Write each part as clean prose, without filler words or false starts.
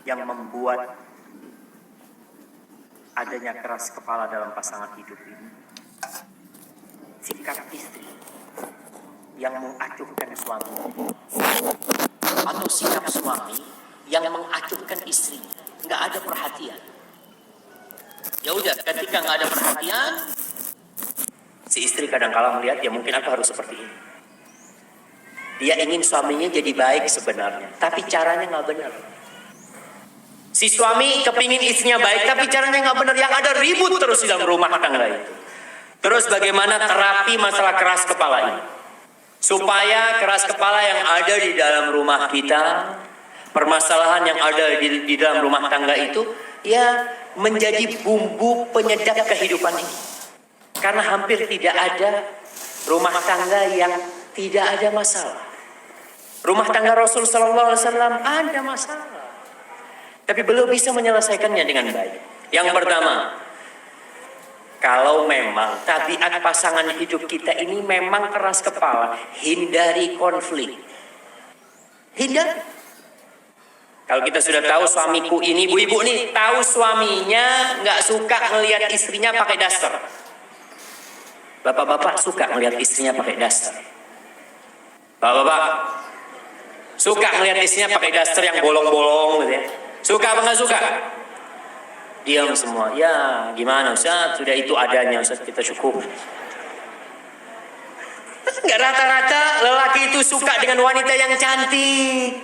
yang membuat adanya keras kepala dalam pasangan hidup ini? Sikap istri yang mengacuhkan suami, atau sikap suami yang mengacuhkan istri, nggak ada perhatian. Ya udah, ketika nggak ada perhatian, si istri kadang-kala melihat ya mungkin aku harus seperti ini. Dia ingin suaminya jadi baik sebenarnya, tapi caranya nggak benar. Si suami kepingin istrinya baik, tapi caranya nggak benar. Yang ada ribut terus di dalam rumah tangga itu. Terus bagaimana terapi masalah keras kepala ini? Supaya keras kepala yang ada di dalam rumah kita, permasalahan yang ada di dalam rumah tangga itu, ya menjadi bumbu penyedap kehidupan ini. Karena hampir tidak ada rumah tangga yang tidak ada masalah. Rumah tangga Rasul Sallallahu Alaihi Wasallam ada masalah, tapi belum bisa menyelesaikannya dengan baik. Yang pertama, kalau memang tabiat pasangan hidup kita ini memang keras kepala, hindari konflik. Hindari. Kalau kita sudah tahu suamiku ini, ibu-ibu nih tahu suaminya nggak suka ngelihat istrinya pakai daster. Bapak-bapak suka ngelihat istrinya pakai daster. Bapak-bapak suka ngelihat istrinya pakai daster yang bolong-bolong gitu ya. Suka apa nggak suka? Diam semua. Ya gimana Ustaz? Sudah itu adanya Ustaz, kita syukur. Nggak rata-rata lelaki itu suka dengan wanita yang cantik,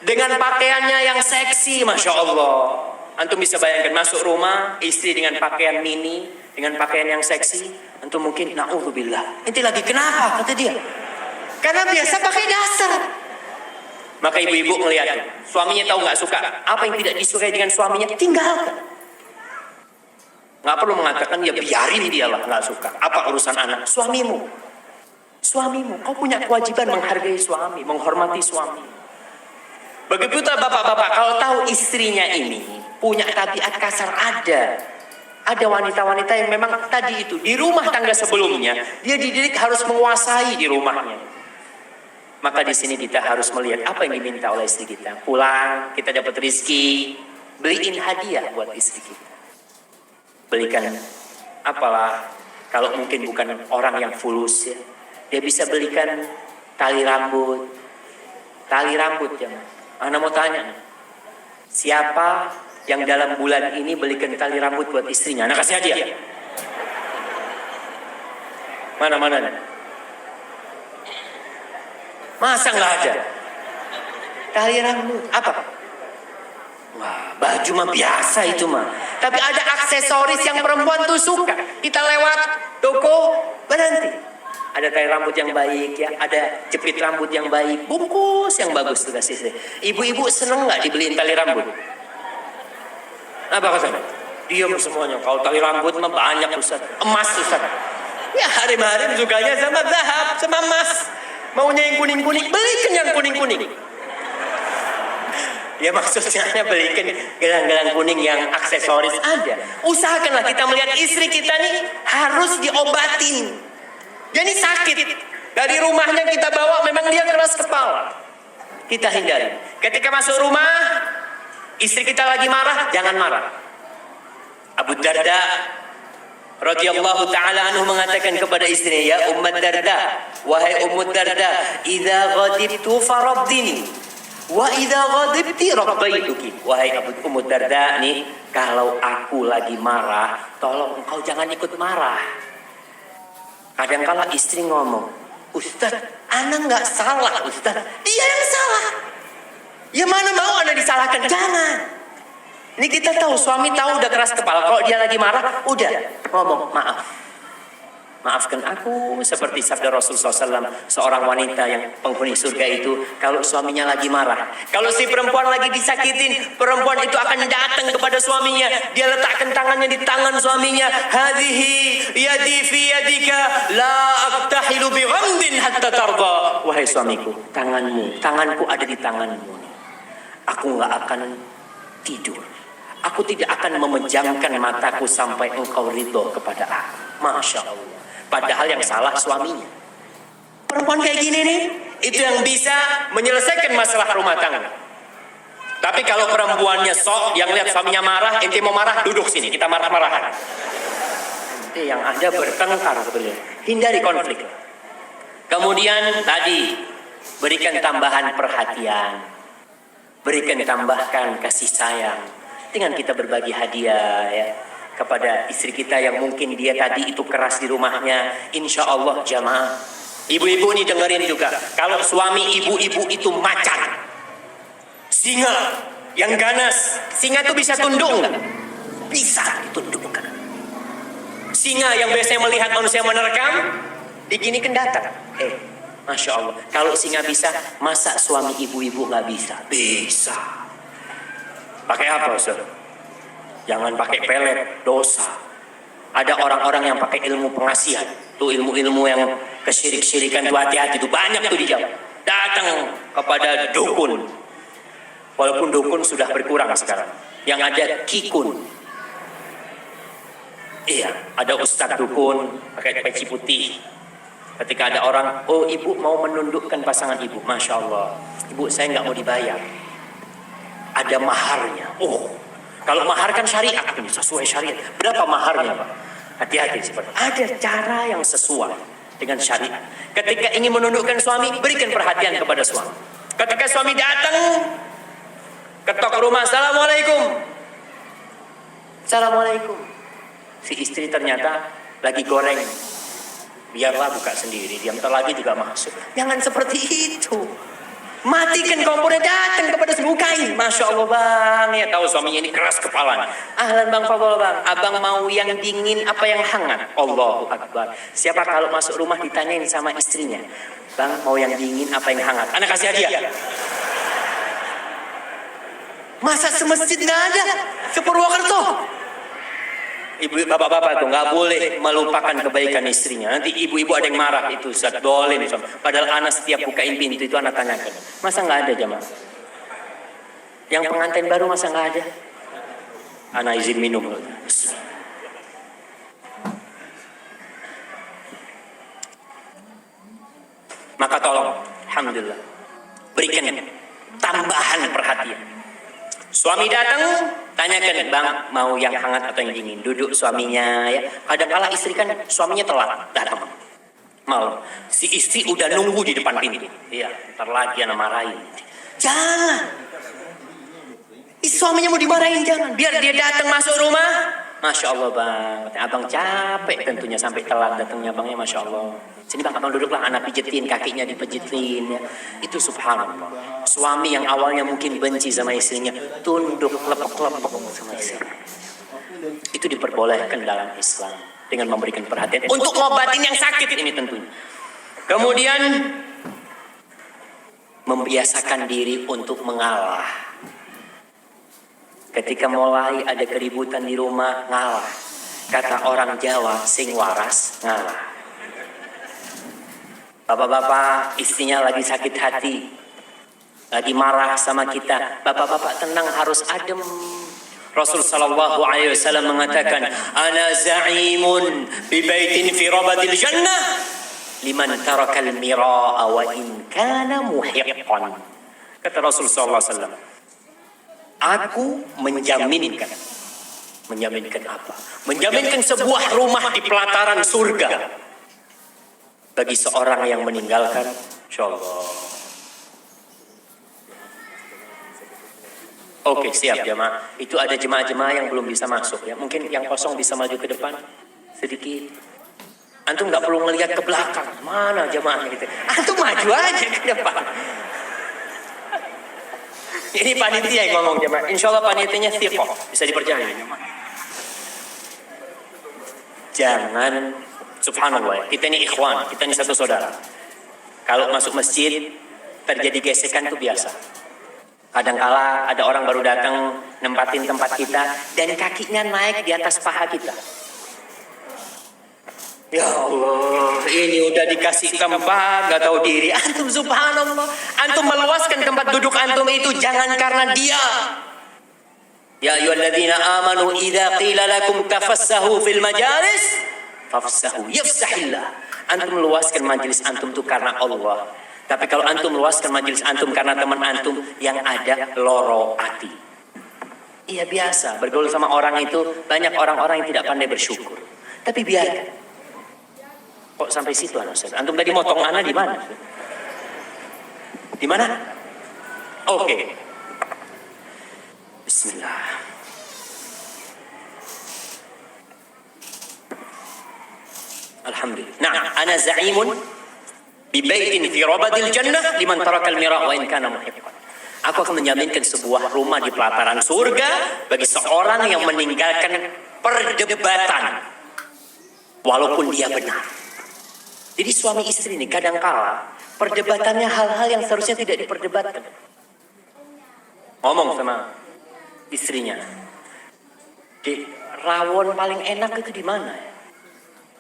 dengan pakaiannya yang seksi, Masya Allah. Antum bisa bayangkan masuk rumah, istri dengan pakaian mini, dengan pakaian yang seksi. Antum mungkin, na'udzubillah, ente lagi kenapa? Kata dia. Karena biasa pakai daster. Maka ibu-ibu melihat, suaminya tahu nggak suka, apa yang tidak disukai dengan suaminya, tinggalkan. Nggak perlu mengatakan, ya biarin dia lah nggak suka. Apa urusan anak? Suamimu, kau punya kewajiban menghargai suami, menghormati suami. Begitu bapak-bapak, kalau tahu istrinya ini punya tabiat kasar, ada wanita-wanita yang memang tadi itu di rumah tangga sebelumnya dia dididik harus menguasai di rumahnya. Maka di sini kita harus melihat apa yang diminta oleh istri kita. Pulang, kita dapat rezeki, beliin hadiah buat istri kita. Belikan, apalah, kalau mungkin bukan orang yang fulus ya, dia bisa belikan tali rambut ya. Ana mau tanya, siapa yang dalam bulan ini belikan tali rambut buat istrinya? Ana kasih hadiah. Mana? Masa nggak ada? Tali rambut, apa? Wah, baju mah biasa itu mah. Tapi ada aksesoris yang perempuan tuh suka. Kita lewat toko, berhenti. Ada tali rambut yang baik ya, ada jepit rambut yang baik, bungkus yang bagus tuh kasih. Ibu-ibu seneng nggak dibeliin tali rambut? Apa katanya? Diam semuanya. Kalau tali rambut mah banyak Ustaz. Emas Ustaz. Ya hari-hari sukanya sama zahab, sama emas. Maunya yang kuning-kuning, belikan yang kuning-kuning. Ya maksudnya belikan gelang-gelang kuning yang aksesoris ada. Usahakanlah kita melihat istri kita nih harus diobatin. Jadi sakit. Dari rumahnya kita bawa memang dia keras kepala. Kita hindari. Ketika masuk rumah, istri kita lagi marah, jangan marah. Abu Darda radhiyallahu ta'ala anhu mengatakan kepada istrinya, ya Ummat Darda, wahai Ummu Darda, idza ghadibtu faraddini wa idza ghadibti rabbaituki. Wahai Ummu Darda nih, kalau aku lagi marah, tolong engkau jangan ikut marah. Kadang-kala istri ngomong, Ustaz, ana nggak salah Ustaz, dia yang salah. Ya mana mau ana disalahkan, jangan. Ini kita tahu, suami tahu udah keras kepala. Kalau dia lagi marah, udah ngomong, maafkan aku. Seperti sabda Rasulullah SAW, seorang wanita yang penghuni surga itu, kalau suaminya lagi marah, kalau si perempuan lagi disakitin, perempuan itu akan datang kepada suaminya. Dia letakkan tangannya di tangan suaminya. Hadhihi yadi fi yadika, la aktahilu bi ghamdin hatta tarda. Wahai suamiku, tanganku ada di tanganmu. Aku nggak akan tidur. Aku tidak akan memejamkan mataku sampai engkau ridho kepada aku. Masya Allah. Padahal yang salah suaminya. Perempuan kayak gini nih, itu yang bisa menyelesaikan masalah rumah tangga. Tapi kalau perempuannya sok, yang lihat suaminya marah, ente mau marah, duduk sini, kita marah-marahan. Nanti yang ada bertengkar sebenarnya. Hindari konflik. Kemudian tadi, berikan tambahan perhatian. Berikan tambahkan kasih sayang. Dengan kita berbagi hadiah ya kepada istri kita yang mungkin dia tadi itu keras di rumahnya. Insya Allah jamaah. Ibu-ibu nih dengerin juga. Kalau suami ibu-ibu itu macan, singa yang ganas. Singa tuh bisa tunduk nggak? Bisa ditundukkan. Singa yang biasanya melihat manusia menerkam, diginikan datang. Masya Allah. Kalau singa bisa, masa suami ibu-ibu nggak bisa? Bisa. Pakai apa, Ustaz? Jangan pakai pelet, dosa. Ada orang-orang yang pakai ilmu pengasihan. Tuh ilmu-ilmu yang kesyirik-syirikan tuh hati-hati tuh banyak tuh di Jawa. Datang kepada dukun. Walaupun dukun sudah berkurang sekarang. Yang ada kikun. Iya, ada ustadz dukun pakai peci putih. Ketika ada orang, oh ibu mau menundukkan pasangan ibu, masya Allah, ibu saya nggak mau dibayar, ada maharnya. Oh, kalau mahar kan syariat, ini sesuai syariat. Berapa maharnya Pak? Hati-hati seperti ada cara yang sesuai dengan syariat. Ketika ingin menundukkan suami, berikan perhatian kepada suami. Ketika suami datang, ketok rumah, assalamualaikum, assalamualaikum. Si istri ternyata lagi goreng. Biarlah buka sendiri, dia bentar lagi juga masuk. Jangan seperti itu. Matikan kompornya, datang kepada bukain. Masya Allah bang, ya tahu suaminya ini keras kepala. Ahlan bang Fadol bang, abang mau yang dingin apa yang hangat? Allahu Akbar. Siapa kalau masuk rumah ditanyain sama istrinya, bang mau yang dingin apa yang hangat? Anak kasih hadiah. Masa semasjid nggak ada? Sepurwokerto. Ibu, bapak-bapak tuh nggak boleh melupakan kebaikan istrinya. Nanti ibu-ibu ada yang marah itu Ustaz, boleh nih. Padahal anak setiap bukain pintu itu anak tanyakan. Masa nggak ada jamaah? Yang pengantin baru masa nggak ada? Anak izin minum. Maka tolong, alhamdulillah, berikan tambahan perhatian. Suami datang, tanyakan bang mau yang hangat atau yang dingin. Duduk suaminya ya. Kadang-kala istri kan suaminya telat datang malam. Si istri udah nunggu di depan pintu. Iya, ntar lagi anak marahin. Jangan. Suaminya mau dimarahin jangan. Biar dia datang masuk rumah. Masya Allah bang. Abang capek tentunya sampai telat datangnya bangnya. Masya Allah. Sini bang, abang duduklah, anak pijetin kakinya dipijetin ya. Itu subhanallah. Suami yang awalnya mungkin benci sama istrinya, tunduk lepek-lepek sama istrinya. Itu diperbolehkan dalam Islam dengan memberikan perhatian untuk ngobatin yang sakit ini tentunya. Kemudian membiasakan diri untuk mengalah. Ketika mulai ada keributan di rumah, ngalah. Kata orang Jawa, sing waras ngalah. Bapak-bapak istrinya lagi sakit hati, lagi marah sama kita, bapak-bapak tenang, harus adem. Rasul sallallahu alaihi wasallam mengatakan, ana za'imun bi baitin fi rabadil jannah liman tarakal mira'a wa in kana muhiqqan. Kata Rasul sallallahu alaihi wasallam, aku menjaminkan apa? Menjaminkan sebuah rumah di pelataran surga bagi seorang yang meninggalkan, insyaallah. Oke, siap jemaah. Itu ada jemaah-jemaah yang belum bisa masuk ya. Mungkin yang kosong bisa maju ke depan sedikit. Antum nggak perlu ngelihat ke belakang. Mana jemaahnya gitu. Antum maju aja ke depan. Ini panitia yang ngomong jemaah. Insyaallah panitianya thiqah, bisa dipercaya. Jangan, subhanallah, kita ini ikhwan, kita ini satu saudara. Kalau masuk masjid terjadi gesekan itu biasa. Kadangkala ada orang baru datang nempatin tempat kita dan kakinya naik di atas paha kita. Ya Allah, ini udah dikasih tempat, gak tahu diri. Antum subhanallah, antum meluaskan tempat duduk antum itu jangan karena dia. Ya ayyuhalladzina amanu idza qila lakum tafassahu fil majalis fafsahu yafsahillah. Antum meluaskan majelis antum itu karena Allah. Tapi kalau antum meluaskan majelis antum karena teman antum, yang ada loro hati. Iya, biasa bergaul sama orang itu, banyak orang-orang yang tidak pandai bersyukur. Tapi biarkan. Kok sampai situ anak Ustaz? Antum tadi motong ana di mana? Di mana? Oke. Bismillah. Alhamdulillah. Nah, ana za'imun bi baitin fi rabadil jannah liman taraka al-mira' wa in kana muhiqqan. Aku akan menjaminkan sebuah rumah di pelataran surga bagi seorang yang meninggalkan perdebatan walaupun dia benar. Jadi suami istri ini kadangkala perdebatannya hal-hal yang seharusnya tidak diperdebatkan. Ngomong sama istrinya, di rawon paling enak itu di mana ya?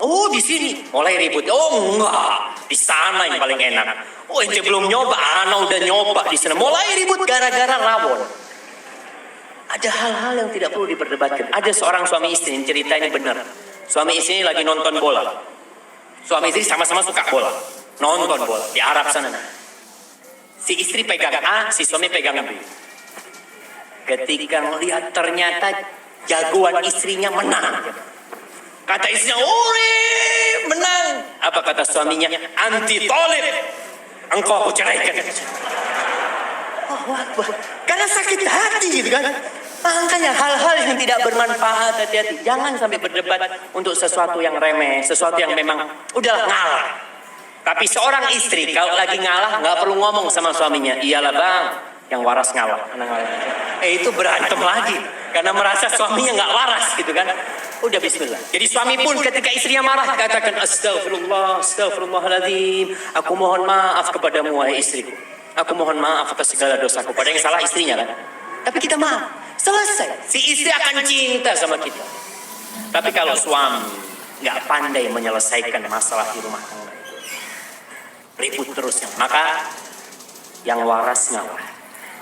Oh, di sini. Mulai ribut. Oh enggak, di sana yang paling enak. Oh, ente belum nyoba, ana udah nyoba di sana. Mulai ribut gara-gara rawon. Ada hal-hal yang tidak perlu diperdebatkan. Ada seorang suami istri, cerita ini benar. Suami istri ini lagi nonton bola. Suami istri sama-sama suka bola. Nonton bola di Arab sana. Si istri pegang A, si suami pegang B. Ketika melihat ternyata jagoan istrinya menang. Kata istrinya, "Ore, menang." Apa kata suaminya? "Anti tolib. Engkau aku ceraikan." Oh, Akbar. Karena sakit hati gitu kan. Makanya hal-hal yang tidak bermanfaat, hati-hati. Jangan sampai berdebat untuk sesuatu yang remeh, sesuatu yang memang udahlah ngalah. Tapi seorang istri kalau lagi ngalah nggak perlu ngomong sama suaminya, "Iyalah bang, yang waras ngalah." Itu berantem lagi karena merasa suaminya nggak waras gitu kan. Udah bismillah. Jadi suami pun ketika istrinya marah katakan, "Astagfirullah, astagfirullahaladzim. Aku mohon maaf kepadamu wahai istriku. Aku mohon maaf atas segala dosaku." Padahal yang salah istrinya kan. Tapi kita maaf. Selesai. Si istri akan cinta sama kita. Tapi kalau suami nggak pandai menyelesaikan masalah di rumah tangga itu, ribut terus, maka yang waras ngalah.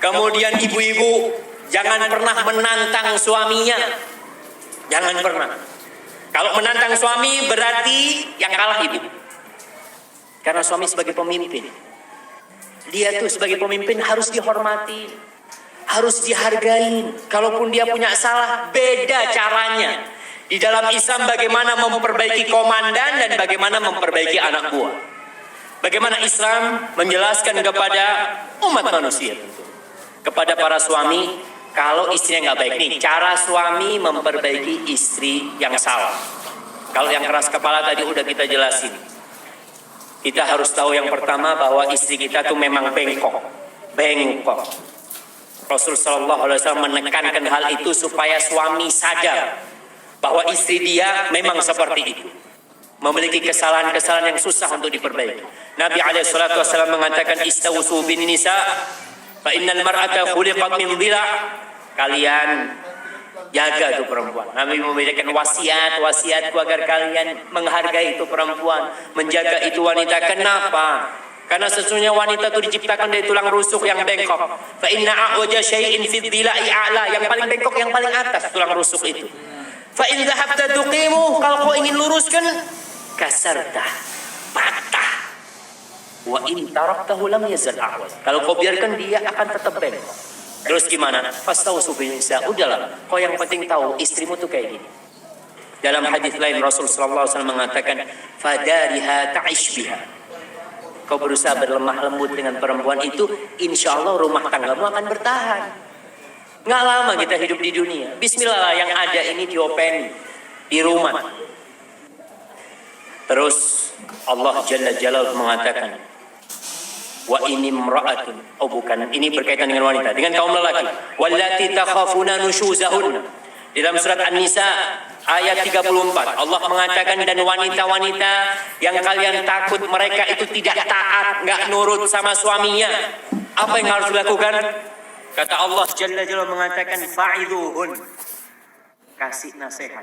Kemudian ibu-ibu jangan pernah menantang suaminya. Jangan pernah. Kalau menantang suami berarti yang kalah ibu. Karena suami sebagai pemimpin, dia tuh sebagai pemimpin harus dihormati, harus dihargai. Kalaupun dia punya salah, beda caranya. Di dalam Islam bagaimana memperbaiki komandan dan bagaimana memperbaiki anak buah. Bagaimana Islam menjelaskan kepada umat manusia, kepada para suami, kalau istrinya nggak baik nih, cara suami memperbaiki istri yang salah. Kalau yang keras kepala tadi udah kita jelasin. Kita harus tahu yang pertama bahwa istri kita tuh memang bengkok. Rasul Shallallahu Alaihi Wasallam menekankan hal itu supaya suami sadar bahwa istri dia memang seperti itu, memiliki kesalahan-kesalahan yang susah untuk diperbaiki. Nabi SAW mengatakan, "Istawsu bin nisa, fa innal mar'ata khuliqat min dhila'." Kalian jaga itu perempuan. Nabi memberikan wasiatku agar kalian menghargai itu perempuan, menjaga itu wanita. Kenapa? Karena sesungguhnya wanita itu diciptakan dari tulang rusuk yang bengkok. Fa inna a'waja syai'in fi dhila'i a'la. Yang paling bengkok yang paling atas tulang rusuk itu. Fa in dhahabta tuqimu, kalau kau ingin luruskan, kasarta, patah. Wa in taraktahu lam yazal a'waj. Kalau kau biarkan dia akan tetap bengkok. Terus gimana? Fastausu bin nisa. Udahlah, kau yang penting tahu istrimu tuh kayak gini. Dalam hadis lain Rasul sallallahu alaihi wasallam mengatakan, "Fadariha ta'ish biha." Kau berusaha berlemah lembut dengan perempuan itu, insya Allah rumah tanggamu akan bertahan. Nggak lama kita hidup di dunia. Bismillah, yang ada ini diopeni di rumah. Terus Allah Jalla Jalaluhu mengatakan, wa ini imra'atun, oh bukan, ini berkaitan dengan wanita, dengan kaum lelaki. Wallati takhafuna nusyuzahunna. Di dalam surat An-Nisa ayat 34 Allah mengatakan, dan wanita-wanita yang kalian takut mereka itu tidak taat, nggak nurut sama suaminya, apa yang harus dilakukan? Kata Allah Jalla Jalaluhu mengatakan, fa'idhuhun, kasih nasihat.